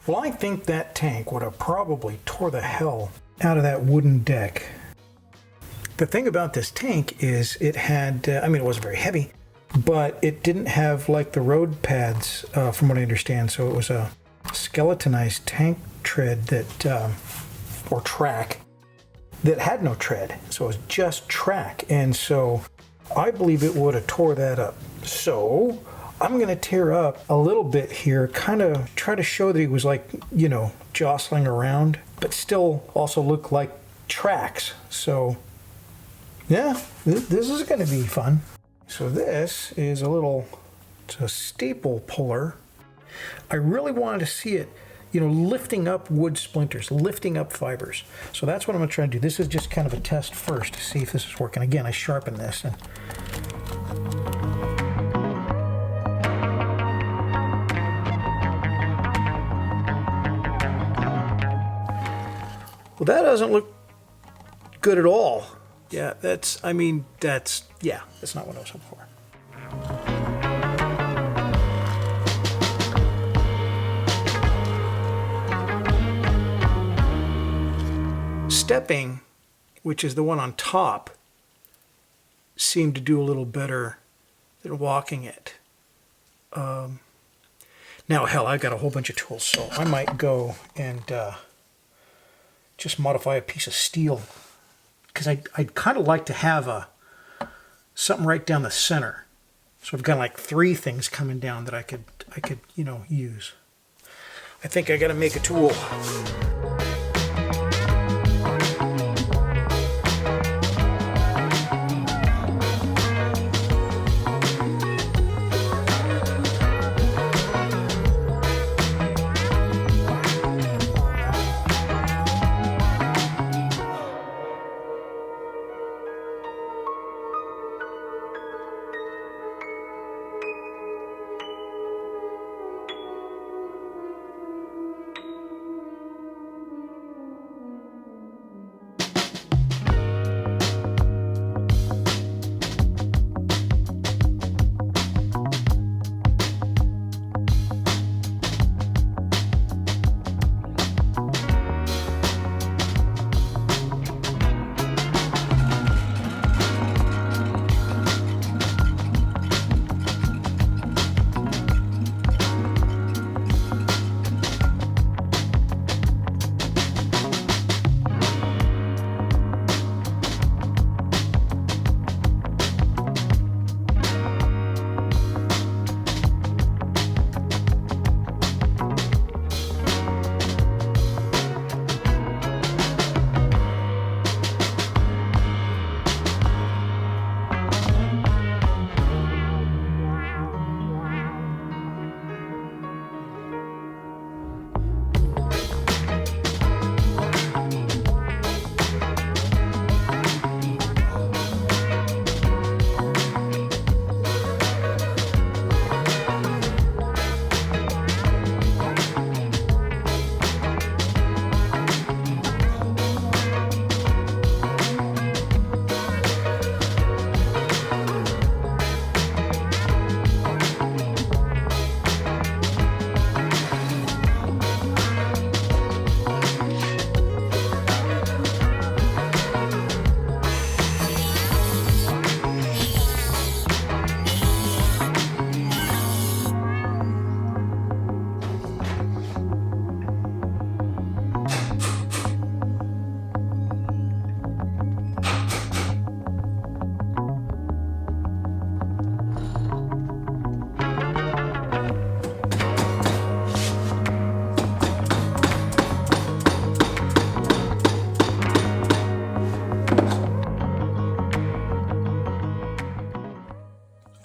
Well, I think that tank would have probably tore the hell out of that wooden deck. The thing about this tank is it had, I mean, it wasn't very heavy, but it didn't have like the road pads, from what I understand. So it was a skeletonized tank tread that, or track, that had no tread. So it was just track. And so I believe it would have tore that up. So I'm going to tear up a little bit here, kind of try to show that he was like, you know, jostling around, but still also look like tracks. So yeah, this is going to be fun. So this is it's a staple puller. I really wanted to see it, you know, lifting up wood splinters, lifting up fibers. So that's what I'm going to try to do. This is just kind of a test first to see if this is working. Again, I sharpened this. And well, that doesn't look good at all. Yeah, that's not what I was hoping for. Stepping, which is the one on top, seemed to do a little better than walking it. Now, hell, I've got a whole bunch of tools, so I might go and just modify a piece of steel, because I'd kind of like to have something right down the center. So I've got like 3 things coming down that I could you know, use. I think I got to make a tool.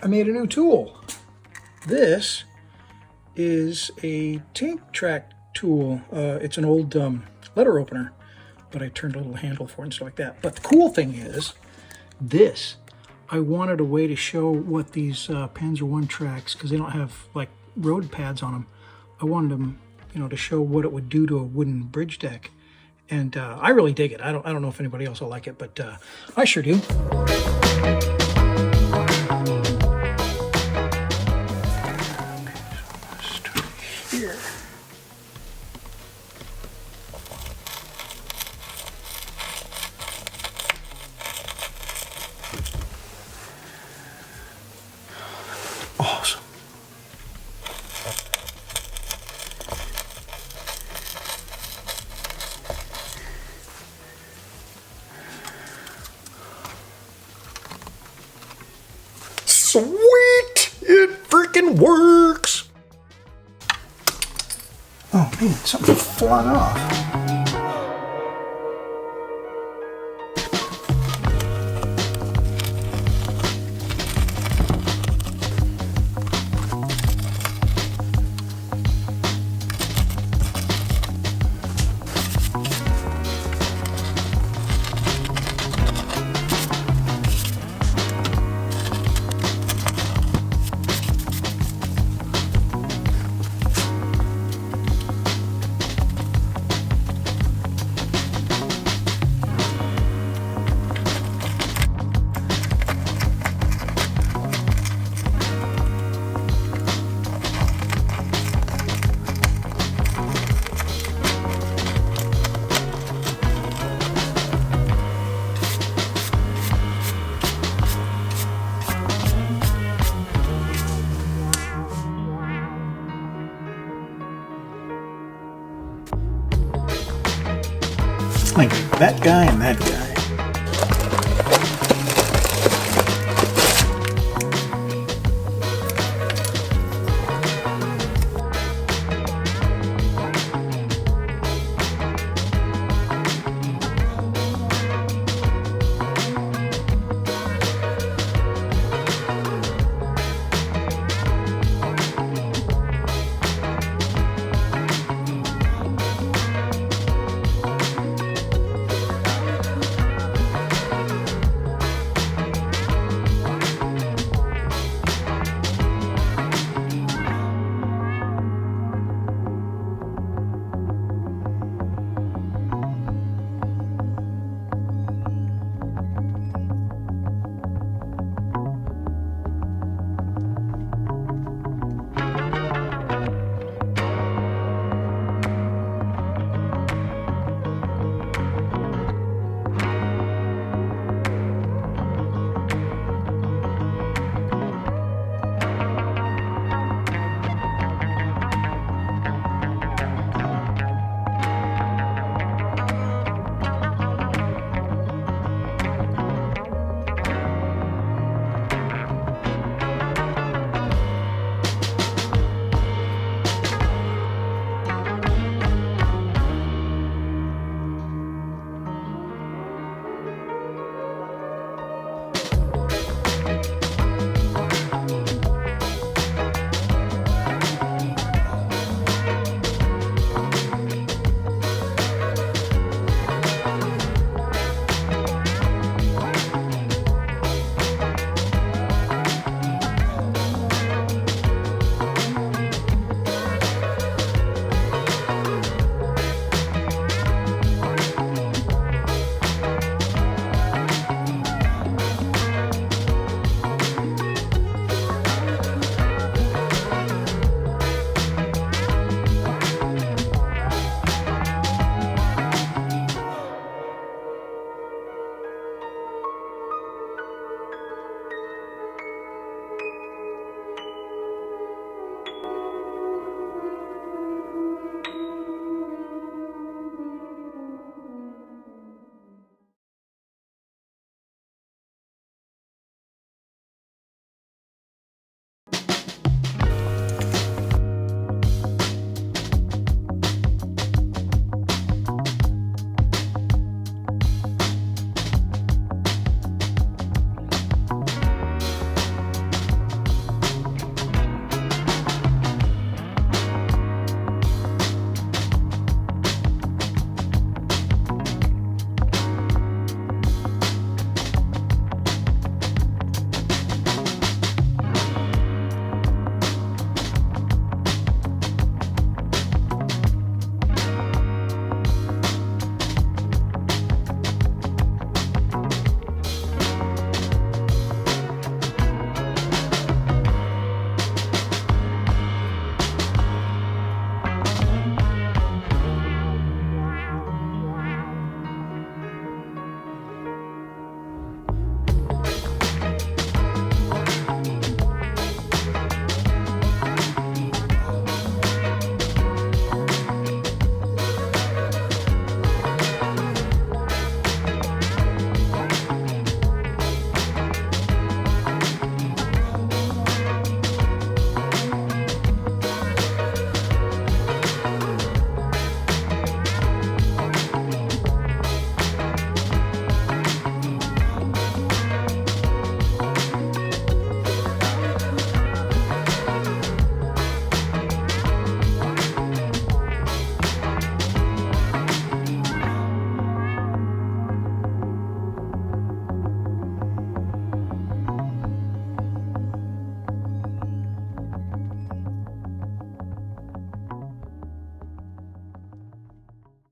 I made a new tool. This is a tank track tool. It's an old letter opener, but I turned a little handle for it and stuff like that. But the cool thing is this. I wanted a way to show what these Panzer I tracks, because they don't have like road pads on them. I wanted them, you know, to show what it would do to a wooden bridge deck. And I really dig it. I don't know if anybody else will like it, but I sure do. Sweet! It freaking works! Oh man, something flung off. Like that guy and that guy.